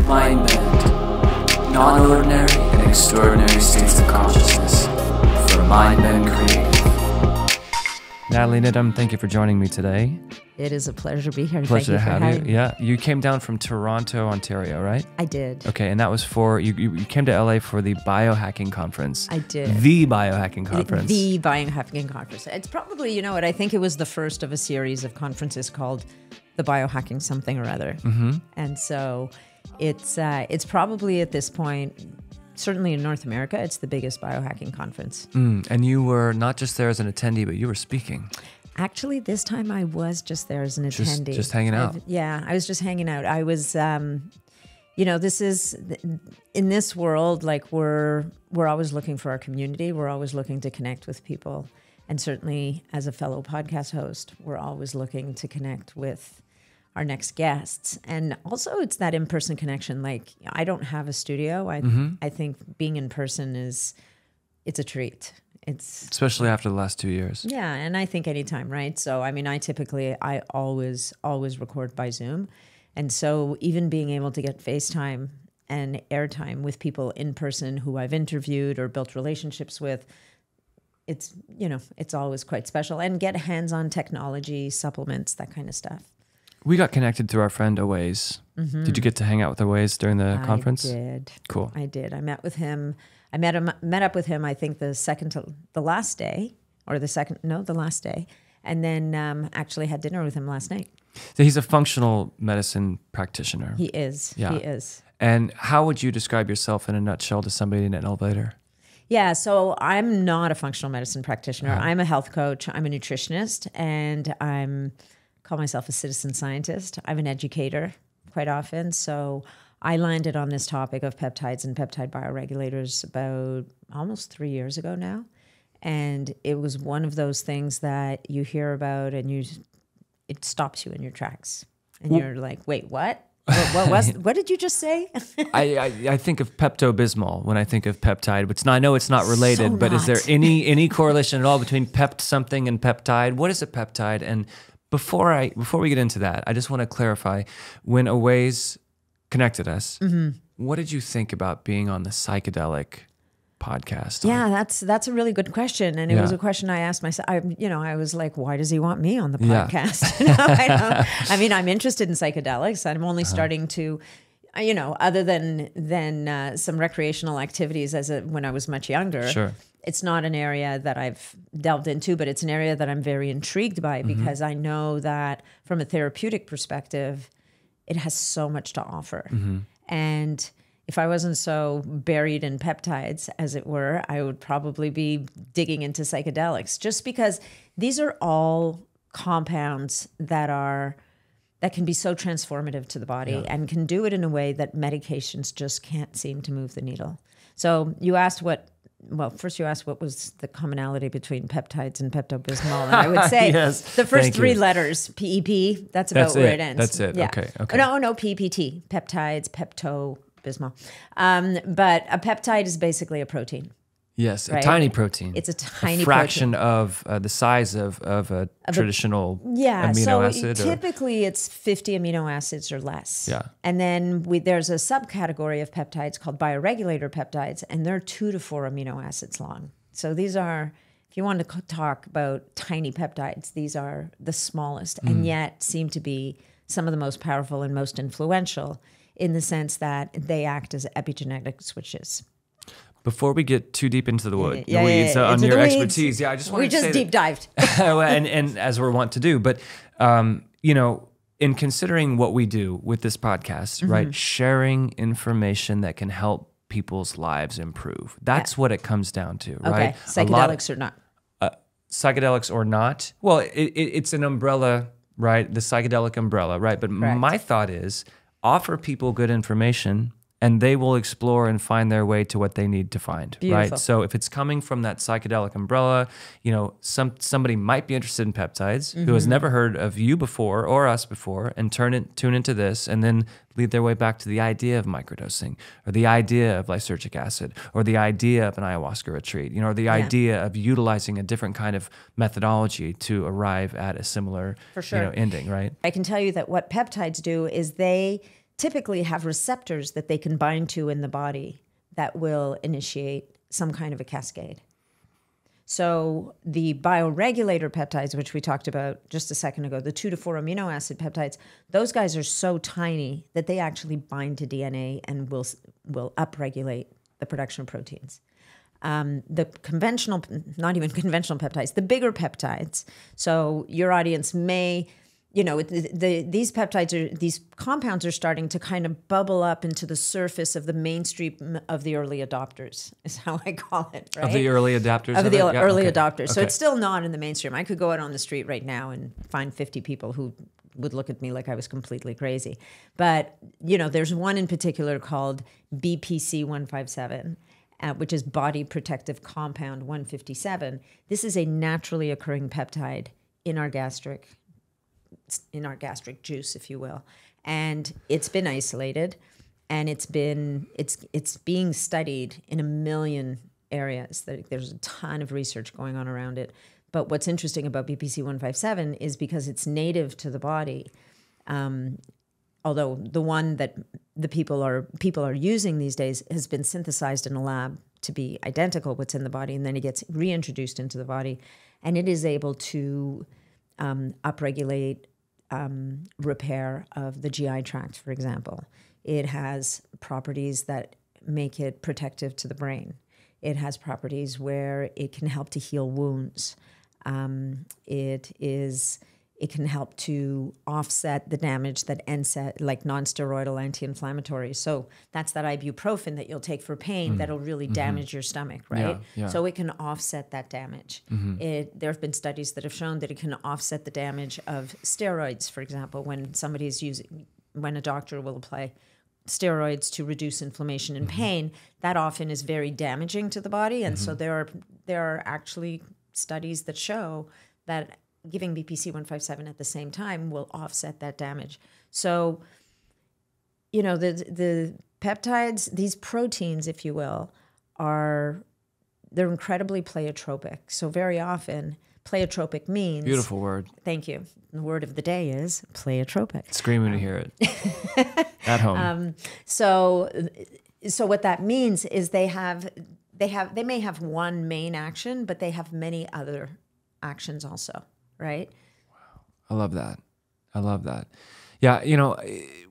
mind bend, non-ordinary and extraordinary states of consciousness for mind bend creative. Nat Niddam, thank you for joining me today. It is a pleasure to be here. Pleasure to have you. Me. Yeah, you came down from Toronto, Ontario, right? I did. Okay, and that was for, you came to LA for the Biohacking Conference. I did. The Biohacking Conference. The Biohacking Conference. It's probably, you know what, I think it was the first of a series of conferences called the Biohacking something or other. Mm-hmm. And so it's probably at this point, certainly in North America, it's the biggest biohacking conference. And you were not just there as an attendee, but you were speaking. Actually, this time I was just there as an attendee. Just hanging out. I was just hanging out. I was, this is, in this world, like we're always looking for our community. We're always looking to connect with people. And certainly as a fellow podcast host, we're always looking to connect with our next guests. And also it's that in-person connection. Like I don't have a studio. I think being in person it's a treat. Especially after the last 2 years. Yeah. And I think anytime, right? So, I mean, I always record by Zoom. And so even being able to get FaceTime and airtime with people in person who I've interviewed or built relationships with, it's always quite special. And get hands-on technology, supplements, that kind of stuff. We got connected through our friend Aways. Mm-hmm. Did you get to hang out with Aways during the conference? I did. Cool. I did. I met with him. I met up with him, I think the last day. And then actually had dinner with him last night. So he's a functional medicine practitioner. He is. Yeah. He is. And how would you describe yourself in a nutshell to somebody in an elevator? Yeah, so I'm not a functional medicine practitioner. I'm a health coach. I'm a nutritionist, and call myself a citizen scientist. I'm an educator quite often. So I landed on this topic of peptides and peptide bioregulators about almost 3 years ago now. And it was one of those things that you hear about and it stops you in your tracks. And you're like, wait, what? What did you just say? I think of Pepto-Bismol when I think of peptide, but I know it's not related, but is there any correlation at all between pept something and peptide? What is a peptide? And before we get into that, I just want to clarify, when Aways connected us, what did you think about being on the psychedelic podcast? Yeah, that's a really good question. And it was a question I asked myself. I was like, why does he want me on the podcast? Yeah. I mean, I'm interested in psychedelics. I'm only starting to, other than some recreational activities when I was much younger. Sure. It's not an area that I've delved into, but it's an area that I'm very intrigued by because I know that from a therapeutic perspective, it has so much to offer. And if I wasn't so buried in peptides, as it were, I would probably be digging into psychedelics, just because these are all compounds that can be so transformative to the body and can do it in a way that medications just can't seem to move the needle. So you asked first you asked what was the commonality between peptides and Pepto-Bismol, and I would say the first three letters, PEP, that's about where it ends. That's it, yeah. Okay. No, PPT, peptides, Pepto-Bismol. But a peptide is basically a protein. Yes, right? A tiny protein. It's a tiny fraction protein. of the size of a traditional amino acid. Typically it's 50 amino acids or less. Yeah. And then there's a subcategory of peptides called bioregulator peptides, and they're 2 to 4 amino acids long. So these are, if you want to talk about tiny peptides, these are the smallest and yet seem to be some of the most powerful and most influential in the sense that they act as epigenetic switches. Before we get too deep into the weeds on your expertise, I just want to say we just deep dived, and as we're wont to do. But in considering what we do with this podcast, right, sharing information that can help people's lives improve. That's what it comes down to, right? Okay, psychedelics or not. Psychedelics or not. Well, it's an umbrella, right? The psychedelic umbrella, right? But my thought is offer people good information and they will explore and find their way to what they need to find, right? So if it's coming from that psychedelic umbrella, somebody might be interested in peptides who has never heard of you before or us before and tune into this and then lead their way back to the idea of microdosing or the idea of lysergic acid or the idea of an ayahuasca retreat, or the idea of utilizing a different kind of methodology to arrive at a similar ending, right? I can tell you that what peptides do is they typically have receptors that they can bind to in the body that will initiate some kind of a cascade. So the bioregulator peptides, which we talked about just a second ago, the 2 to 4 amino acid peptides, those guys are so tiny that they actually bind to DNA and will upregulate the production of proteins. The conventional, not even conventional peptides, the bigger peptides. So your audience may, these peptides these compounds are starting to kind of bubble up into the surface of the mainstream of the early adopters, is how I call it, right? Of the early adapters? Of the early adopters. So it's still not in the mainstream. I could go out on the street right now and find 50 people who would look at me like I was completely crazy. But, there's one in particular called BPC 157. Which is body protective compound 157. This is a naturally occurring peptide in our gastric juice, if you will. And it's been isolated, and it's being studied in a million areas. There's a ton of research going on around it. But what's interesting about BPC 157 is because it's native to the body, although the one that the people are using these days has been synthesized in a lab to be identical what's in the body, and then it gets reintroduced into the body, and it is able to upregulate repair of the GI tract, for example. It has properties that make it protective to the brain. It has properties where it can help to heal wounds. It can help to offset the damage that NSAID, like non-steroidal anti-inflammatories. So that's that ibuprofen that you'll take for pain that'll really damage your stomach, right? Yeah. So it can offset that damage. There have been studies that have shown that it can offset the damage of steroids, for example, when a doctor will apply steroids to reduce inflammation and pain, that often is very damaging to the body. And so there are actually studies that show that giving BPC 157 at the same time will offset that damage. So, the peptides, these proteins, if you will, they're incredibly pleiotropic. So very often, pleiotropic means... Beautiful word. Thank you. The word of the day is pleiotropic. Screaming to hear it. At home. So what that means is they may have one main action, but they have many other actions also. Right? Wow. I love that. Yeah,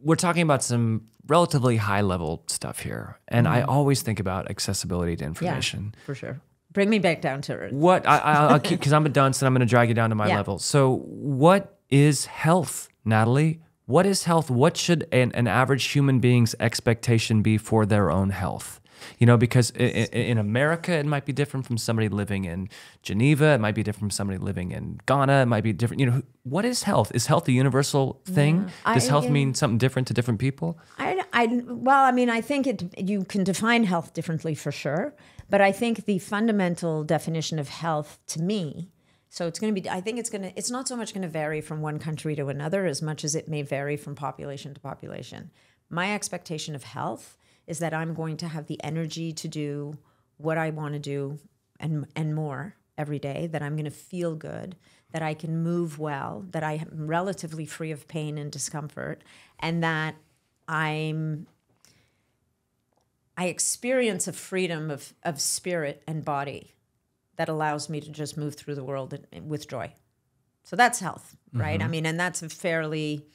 we're talking about some relatively high level stuff here. And I always think about accessibility to information. Yeah, for sure. Bring me back down to earth. What, I'll keep, because I'm a dunce and I'm going to drag you down to my level. So what is health, Natalie? What is health? What should an average human being's expectation be for their own health? Because in America, it might be different from somebody living in Geneva. It might be different from somebody living in Ghana. It might be different. What is health? Is health a universal thing? Does health mean something different to different people? I think you can define health differently for sure. But I think the fundamental definition of health to me, so it's not so much going to vary from one country to another as much as it may vary from population to population. My expectation of health is that I'm going to have the energy to do what I want to do and more every day, that I'm going to feel good, that I can move well, that I am relatively free of pain and discomfort, and that I experience a freedom of spirit and body that allows me to just move through the world with joy. So that's health, right? And that's a fairly...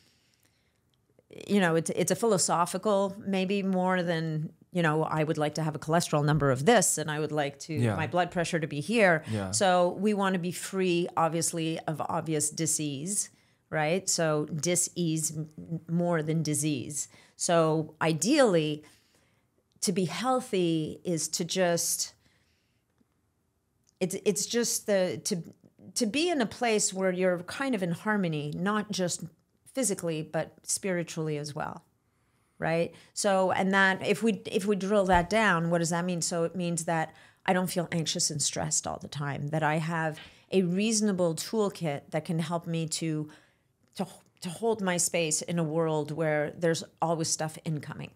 it's a philosophical, maybe more than, I would like to have a cholesterol number of this, and I would like my blood pressure to be here. Yeah. So we want to be free, obviously, of obvious disease, right? So dis-ease more than disease. So ideally, to be healthy is to just, it's just to be in a place where you're kind of in harmony, not just physically, but spiritually as well, right? So, and that if we drill that down, what does that mean? So it means that I don't feel anxious and stressed all the time, that I have a reasonable toolkit that can help me to hold my space in a world where there's always stuff incoming,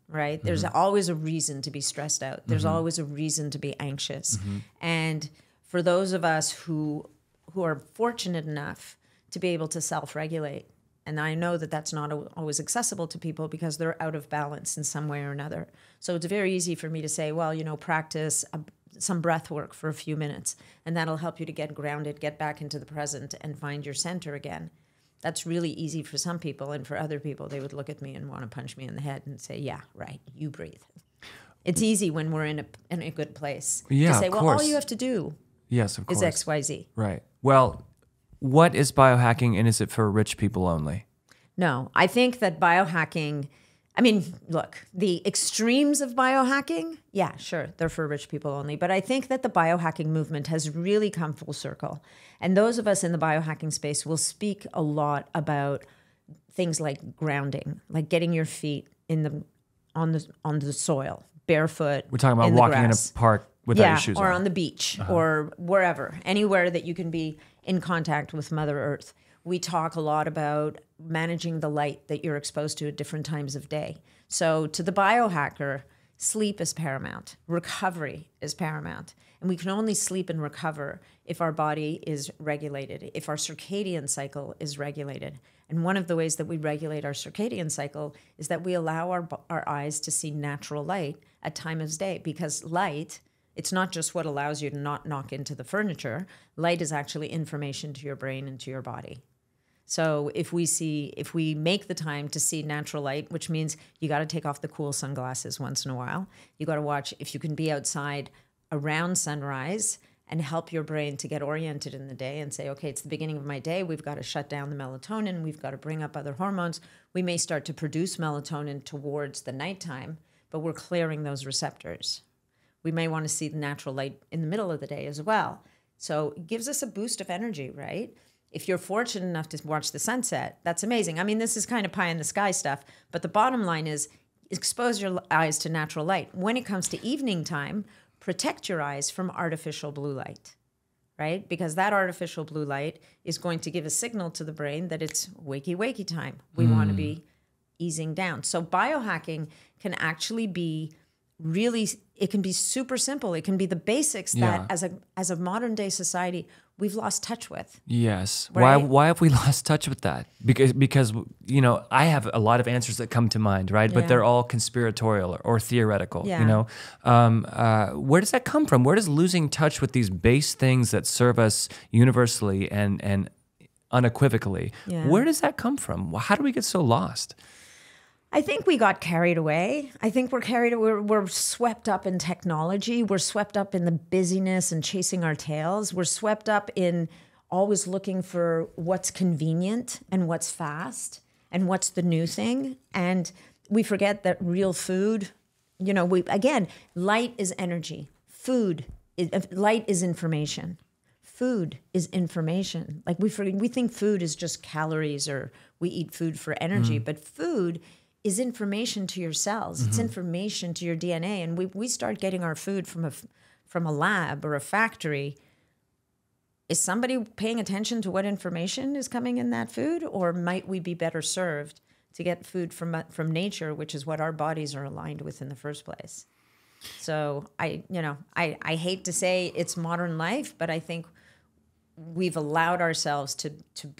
right? There's always a reason to be stressed out. There's always a reason to be anxious. And for those of us who are fortunate enough to be able to self-regulate And I know that that's not always accessible to people because they're out of balance in some way or another. So it's very easy for me to say, well, practice some breath work for a few minutes, and that'll help you to get grounded, get back into the present, and find your center again. That's really easy for some people, and for other people, they would look at me and want to punch me in the head and say, yeah, right, you breathe. It's easy when we're in a good place to say, well, all you have to do is XYZ. Right. Well, what is biohacking, and is it for rich people only? No, I think that biohacking, look, the extremes of biohacking, yeah, sure, they're for rich people only. But I think that the biohacking movement has really come full circle. And those of us in the biohacking space will speak a lot about things like grounding, like getting your feet on the soil, barefoot. We're talking about walking in a park without your shoes on. Or on the beach or wherever, anywhere that you can be in contact with Mother Earth. We talk a lot about managing the light that you're exposed to at different times of day. So to the biohacker, sleep is paramount. Recovery is paramount. And we can only sleep and recover if our body is regulated, if our circadian cycle is regulated. And one of the ways that we regulate our circadian cycle is that we allow our eyes to see natural light at time of day, because light, it's not just what allows you to not knock into the furniture. Light is actually information to your brain and to your body. So if we make the time to see natural light, which means you got to take off the cool sunglasses once in a while. You got to watch if you can be outside around sunrise and help your brain to get oriented in the day and say, okay, it's the beginning of my day. We've got to shut down the melatonin. We've got to bring up other hormones. We may start to produce melatonin towards the nighttime, but we're clearing those receptors. We may want to see the natural light in the middle of the day as well. So it gives us a boost of energy, right? If you're fortunate enough to watch the sunset, that's amazing. This is kind of pie in the sky stuff, but the bottom line is expose your eyes to natural light. When it comes to evening time, protect your eyes from artificial blue light, right? Because that artificial blue light is going to give a signal to the brain that it's wakey time. We want to be easing down. So biohacking can actually be really, it can be super simple. It can be the basics that as a modern day society, we've lost touch with. Yes. Right? Why have we lost touch with that? Because I have a lot of answers that come to mind, right? But they're all conspiratorial or theoretical, Where does that come from? Where does losing touch with these base things that serve us universally and unequivocally, where does that come from? How do we get so lost? I think we got carried away. I think we're swept up in technology. We're swept up in the busyness and chasing our tails. We're swept up in always looking for what's convenient and what's fast and what's the new thing. And we forget that real food, light is energy. Light is information. Food is information. Like we think food is just calories or we eat food for energy, but food is information to your cells. It's information to your DNA. And we start getting our food from a lab or a factory. Is somebody paying attention to what information is coming in that food? Or might we be better served to get food from nature, which is what our bodies are aligned with in the first place? So I hate to say it's modern life, but I think we've allowed ourselves to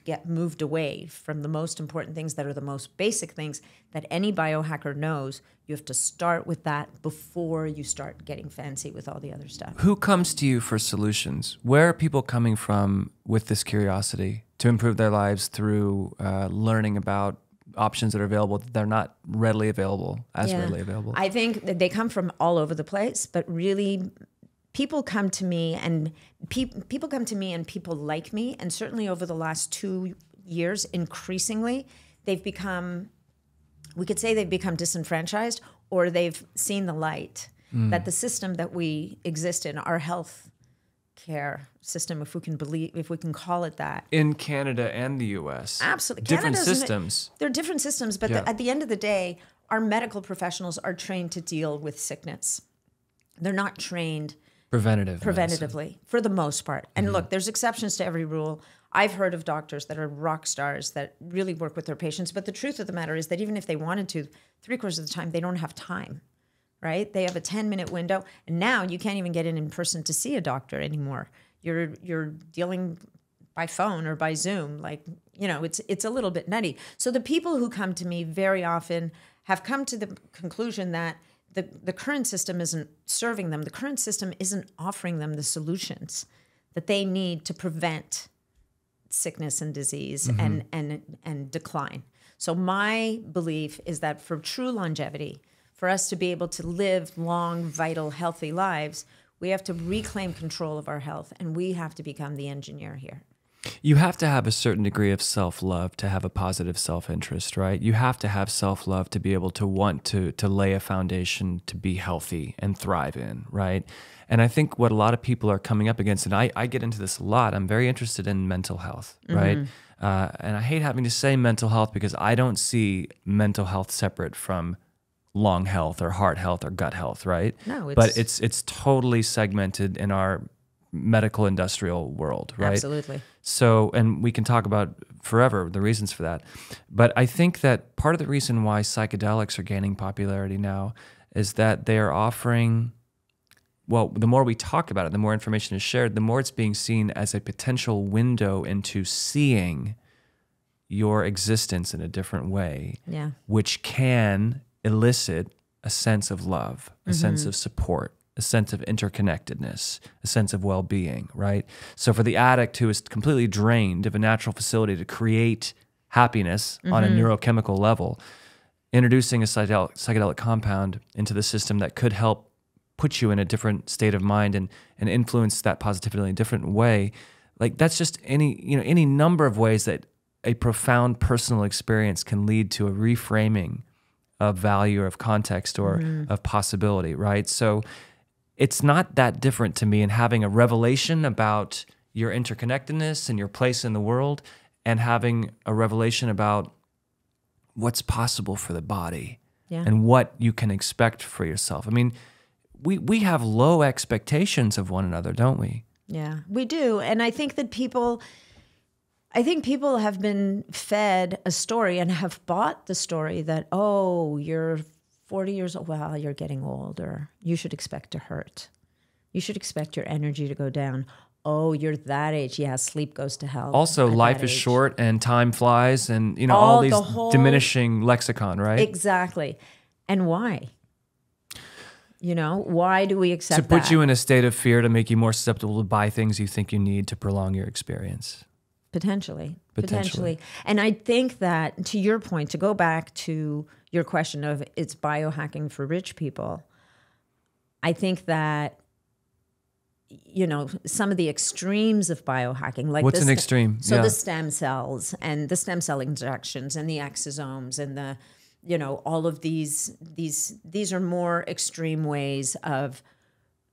get moved away from the most important things that are the most basic things that any biohacker knows. You have to start with that before you start getting fancy with all the other stuff. Who comes to you for solutions? Where are people coming from with this curiosity to improve their lives through learning about options that are available that they're not readily available, readily available? I think that they come from all over the place, but really people come to me and people like me, and certainly over the last 2 years, increasingly, they've become disenfranchised, or they've seen the light that the system that we exist in, our health care system, if we can call it that, in Canada and the U.S. Absolutely, different systems. They're different systems, but at the end of the day, our medical professionals are trained to deal with sickness. They're not trained preventatively for the most part. And look, there's exceptions to every rule. I've heard of doctors that are rock stars that really work with their patients. But the truth of the matter is that even if they wanted to, 3/4 of the time, they don't have time, right? They have a 10-minute window. And now you can't even get in person to see a doctor anymore. You're dealing by phone or by Zoom. Like, it's a little bit nutty. So the people who come to me very often have come to the conclusion that the current system isn't serving them. The current system isn't offering them the solutions that they need to prevent sickness and disease and decline. So my belief is that for true longevity, for us to be able to live long, vital, healthy lives, we have to reclaim control of our health, and we have to become the engineer here. You have to have a certain degree of self-love to have a positive self-interest, right? You have to have self-love to be able to want to lay a foundation to be healthy and thrive in, right? And I think what a lot of people are coming up against, and I get into this a lot, I'm very interested in mental health, right? And I hate having to say mental health because I don't see mental health separate from lung health or heart health or gut health, right? No, but it's totally segmented in our medical industrial world, right? Absolutely. So, and we can talk about forever the reasons for that. But I think that part of the reason why psychedelics are gaining popularity now is that they are offering, well, the more we talk about it, the more information is shared, the more it's being seen as a potential window into seeing your existence in a different way, which can elicit a sense of love, a sense of support, a sense of interconnectedness, a sense of well-being, right? So for the addict who is completely drained of a natural facility to create happiness on a neurochemical level, introducing a psychedelic compound into the system that could help put you in a different state of mind and influence that positivity in a different way, like that's just any number of ways that a profound personal experience can lead to a reframing of value or of context or of possibility, right? So it's not that different to me in having a revelation about your interconnectedness and your place in the world and having a revelation about what's possible for the body and what you can expect for yourself. I mean, we have low expectations of one another, don't we? Yeah, we do. And I think that people have been fed a story and have bought the story that, oh, you're 40 years old, well, you're getting older. You should expect to hurt. You should expect your energy to go down. Oh, you're that age. Yeah, sleep goes to hell. Also, life is short and time flies and, all these diminishing lexicon, right? Exactly. And why? Why do we accept that? To put you in a state of fear to make you more susceptible to buy things you think you need to prolong your experience. Potentially. And I think that, to your point, to go back to your question of it's biohacking for rich people, I think that, some of the extremes of biohacking, like what's an extreme? So the stem cells and the stem cell injections and the exosomes and the, all of these are more extreme ways of.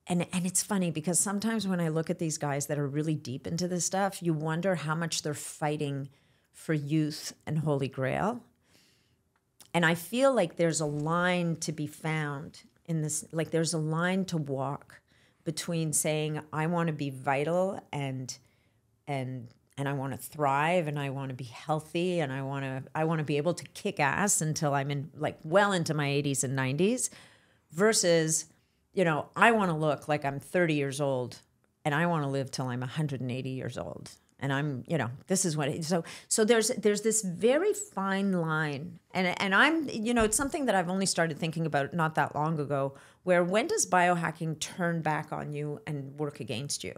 And it's funny because sometimes when I look at these guys that are really deep into this stuff, you wonder how much they're fighting for youth and Holy Grail. And I feel like there's a line to be found in this, like there's a line to walk between saying, I want to be vital and I want to thrive and I want to be healthy and I want to be able to kick ass until I'm in well into my 80s and 90s versus, I want to look like I'm 30 years old and I want to live till I'm 180 years old. And I'm, this is what so there's this very fine line. And I'm, it's something that I've only started thinking about not that long ago, where when does biohacking turn back on you and work against you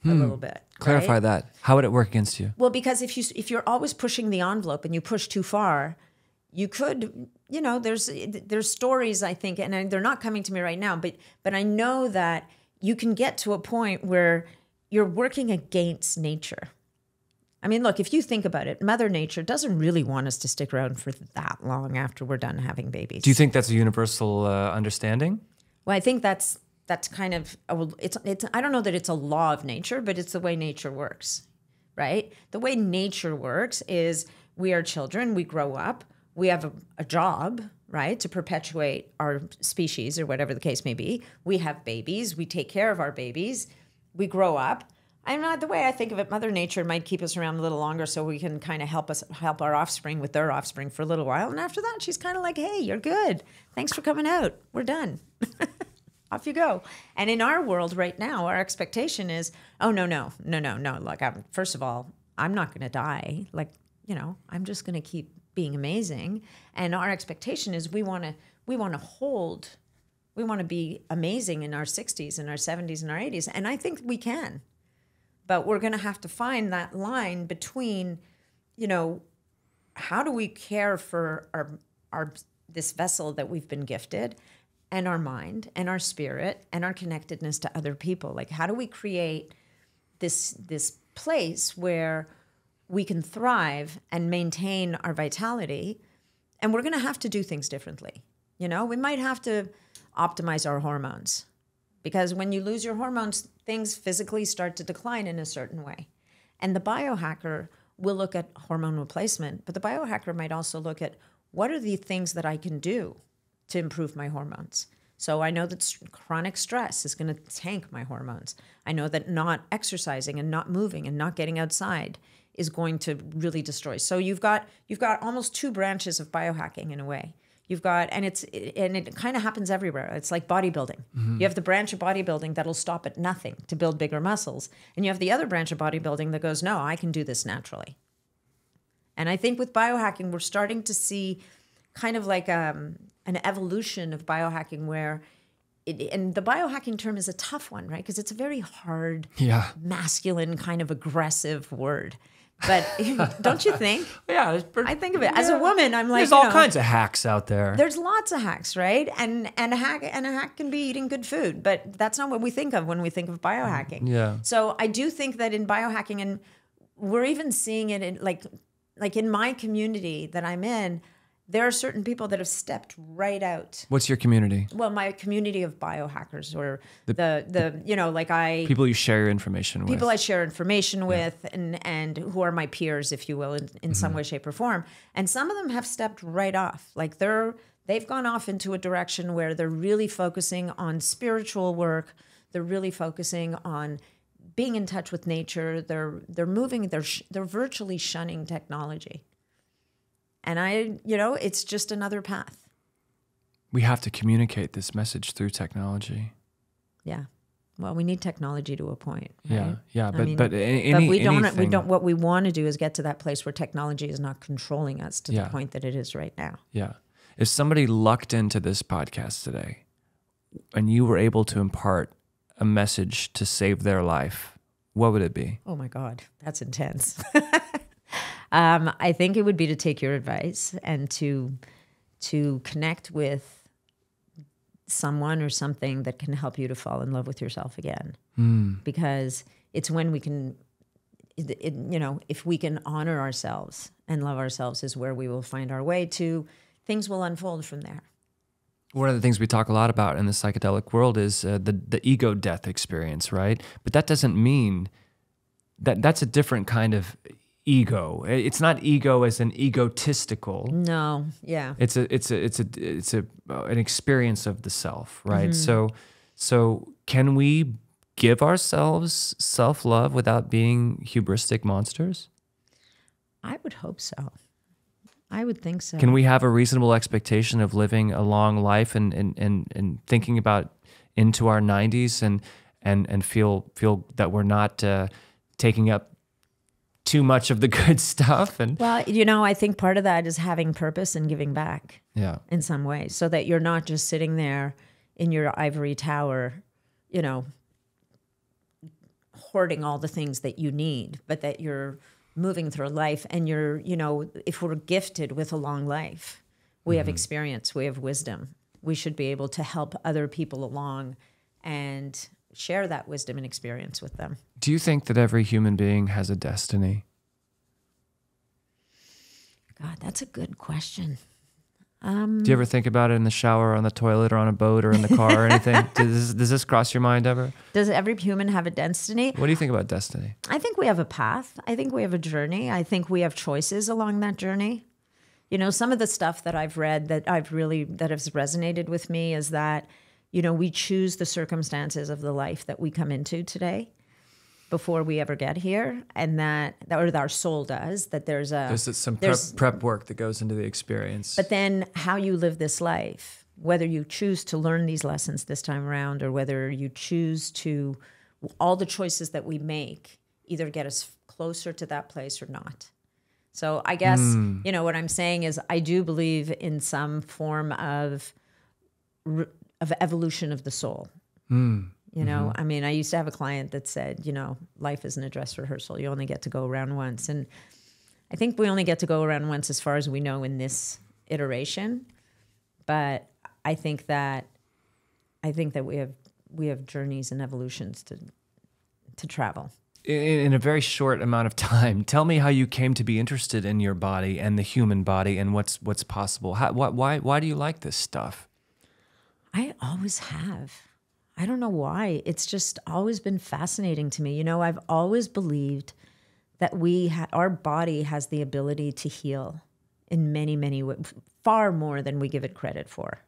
a little bit? Clarify right? that. How would it work against you? Well, because if you're always pushing the envelope and you push too far, you could, there's stories, I think, and they're not coming to me right now, but I know that you can get to a point where you're working against nature. I mean, look, if you think about it, Mother Nature doesn't really want us to stick around for that long after we're done having babies. Do you think that's a universal understanding? Well, I think that's kind of, it's. I don't know that it's a law of nature, but it's the way nature works, right? The way nature works is we are children, we grow up, we have a job, right, to perpetuate our species or whatever the case may be. We have babies, we take care of our babies, we grow up. The way I think of it, Mother Nature might keep us around a little longer so we can kind of help our offspring with their offspring for a little while. And after that, she's kind of like, hey, you're good. Thanks for coming out. We're done. Off you go. And in our world right now, our expectation is, oh, no. Look, first of all, I'm not going to die. I'm just going to keep being amazing. And our expectation is we want to be amazing in our 60s and our 70s and our 80s. And I think we can. But we're going to have to find that line between, how do we care for our this vessel that we've been gifted, and our mind and our spirit and our connectedness to other people? Like, how do we create this place where we can thrive and maintain our vitality? And we're going to have to do things differently. We might have to optimize our hormones, because when you lose your hormones, things physically start to decline in a certain way. And the biohacker will look at hormone replacement, but the biohacker might also look at what are the things that I can do to improve my hormones. So I know that chronic stress is going to tank my hormones. I know that not exercising and not moving and not getting outside is going to really destroy. So you've got almost two branches of biohacking in a way. You've got, and it kind of happens everywhere. It's like bodybuilding. Mm-hmm. You have the branch of bodybuilding that'll stop at nothing to build bigger muscles. And you have the other branch of bodybuilding that goes, no, I can do this naturally. And I think with biohacking, we're starting to see kind of like an evolution of biohacking where, and the biohacking term is a tough one, right? Because it's a very hard, masculine, kind of aggressive word. But don't you think? Yeah. I think of it as a woman. I'm like, there's all kinds of hacks out there. There's lots of hacks, right? And a hack can be eating good food, but that's not what we think of when we think of biohacking. Yeah. So I do think that in biohacking, and we're even seeing it in like in my community that I'm in, there are certain people that have stepped right out. What's your community? Well, my community of biohackers, or people you share your information with. People I share information with, and who are my peers, if you will, in some way, shape, or form. And some of them have stepped right off. Like they've gone off into a direction where they're really focusing on spiritual work. They're really focusing on being in touch with nature. They're moving. They're virtually shunning technology. And it's just another path. We have to communicate this message through technology. Yeah. Well, we need technology to a point. Right? Yeah. Yeah. But we don't. What we want to do is get to that place where technology is not controlling us to the point that it is right now. Yeah. If somebody lucked into this podcast today, and you were able to impart a message to save their life, what would it be? Oh my God, that's intense. I think it would be to take your advice and to connect with someone or something that can help you to fall in love with yourself again. Because it's when we can, if we can honor ourselves and love ourselves is where we will find our way to, things will unfold from there. One of the things we talk a lot about in the psychedelic world is the ego death experience, right? But that doesn't mean that's a different kind of ego. It's not ego as an egotistical. No, yeah. It's an experience of the self, right? Mm-hmm. So can we give ourselves self-love without being hubristic monsters? I would hope so. I would think so. Can we have a reasonable expectation of living a long life and thinking about into our 90s and feel that we're not taking up too much of the good stuff? And well, I think part of that is having purpose and giving back. Yeah. In some way, so that you're not just sitting there in your ivory tower, hoarding all the things that you need, but that you're moving through life and you're, if we're gifted with a long life, we have experience, we have wisdom. We should be able to help other people along and share that wisdom and experience with them. Do you think that every human being has a destiny? God, that's a good question. Do you ever think about it in the shower, on the toilet, or on a boat, or in the car, or anything? Does this cross your mind ever? Does every human have a destiny? What do you think about destiny? I think we have a path. I think we have a journey. I think we have choices along that journey. Some of the stuff that I've read that has resonated with me is that, we choose the circumstances of the life that we come into today before we ever get here, and that our soul does, that there's some prep work that goes into the experience. But then how you live this life, whether you choose to learn these lessons this time around or whether you choose to, all the choices that we make either get us closer to that place or not. So I guess, you know, what I'm saying is I do believe in some form of evolution of the soul. You know, I mean, I used to have a client that said, you know, life isn't a dress rehearsal. You only get to go around once. And I think we only get to go around once as far as we know in this iteration. But I think that we have journeys and evolutions to travel. In a very short amount of time, tell me how you came to be interested in your body and the human body and what's possible. Why do you like this stuff? I always have. I don't know why. It's just always been fascinating to me. You know, I've always believed that our body has the ability to heal in many, many ways, far more than we give it credit for.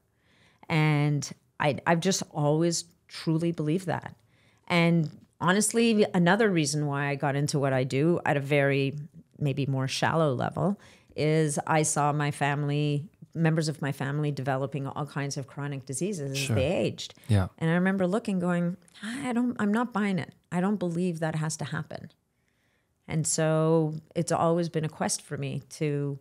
And I've just always truly believed that. And honestly, another reason why I got into what I do at a very maybe more shallow level is I saw members of my family developing all kinds of chronic diseases as they aged. Yeah. And I remember looking, going, I'm not buying it. I don't believe that has to happen. And so it's always been a quest for me to,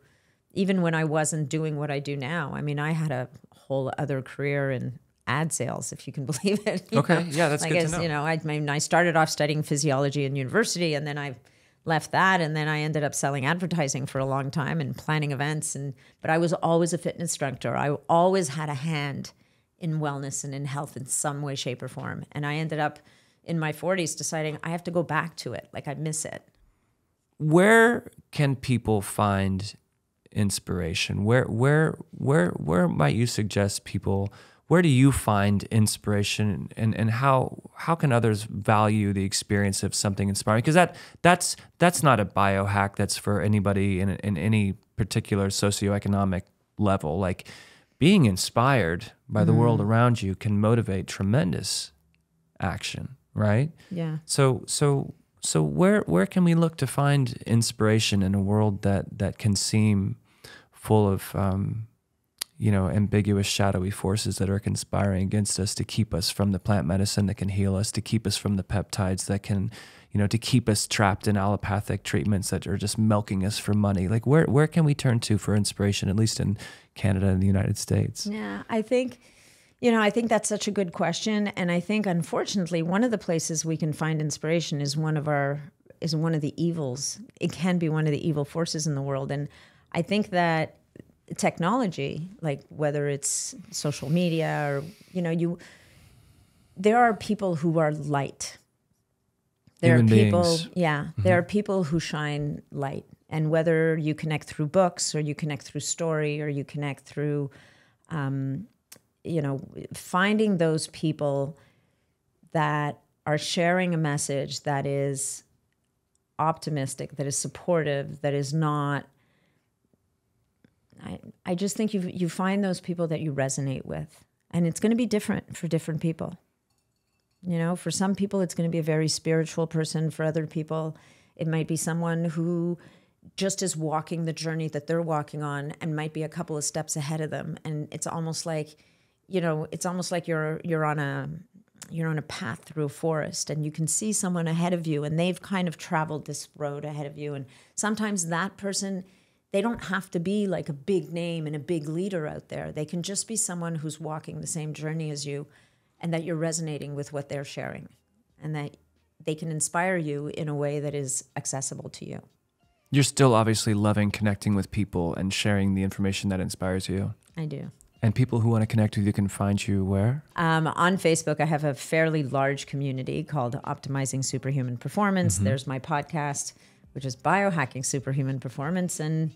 even when I wasn't doing what I do now. I mean, I had a whole other career in ad sales, if you can believe it. Okay. Yeah, that's good to know. You know, I started off studying physiology in university, and then I left that, and then I ended up selling advertising for a long time and planning events. But I was always a fitness instructor. I always had a hand in wellness and in health in some way, shape, or form. And I ended up in my 40s deciding I have to go back to it. Like, I miss it. Where can people find inspiration? Where might you suggest people? Where do you find inspiration, and how can others value the experience of something inspiring? Because that's not a biohack that's for anybody in any particular socioeconomic level. Like, being inspired by the world around you can motivate tremendous action, right? Yeah. So where can we look to find inspiration in a world that can seem full of ambiguous, shadowy forces that are conspiring against us to keep us from the plant medicine that can heal us, to keep us from the peptides that can, to keep us trapped in allopathic treatments that are just milking us for money? Like, where can we turn to for inspiration, at least in Canada and the United States? Yeah, I think that's such a good question. And I think, unfortunately, one of the places we can find inspiration is one of the evils. It can be one of the evil forces in the world. And I think that technology, like whether it's social media or, there are people who are light. There Human are people, beings. There are people who shine light. And whether you connect through books or you connect through story or you connect through, finding those people that are sharing a message that is optimistic, that is supportive, that is not. I just think you find those people that you resonate with, and it's going to be different for different people. For some people, it's going to be a very spiritual person. For other people, it might be someone who just is walking the journey that they're walking on and might be a couple of steps ahead of them. And it's almost like, you're on a path through a forest, and you can see someone ahead of you, and they've kind of traveled this road ahead of you. And sometimes that person, they don't have to be like a big name and a big leader out there. They can just be someone who's walking the same journey as you, and that you're resonating with what they're sharing, and that they can inspire you in a way that is accessible to you. You're still obviously loving connecting with people and sharing the information that inspires you. I do. And people who want to connect with you can find you where? On Facebook, I have a fairly large community called Optimizing Superhuman Performance. Mm-hmm. There's my podcast, which is Biohacking Superhuman Performance, and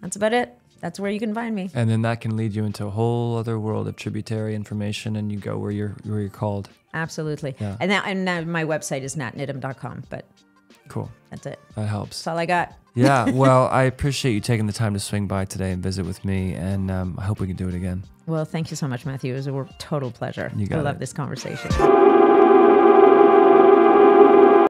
that's about it. That's where you can find me. And then that can lead you into a whole other world of tributary information, and you go where you're called. Absolutely. Yeah. And my website is natniddam.com, but cool. That's it. That helps. That's all I got. Yeah. Well, I appreciate you taking the time to swing by today and visit with me, and I hope we can do it again. Well, thank you so much, Matthew. It was a total pleasure. You got I love it. this conversation.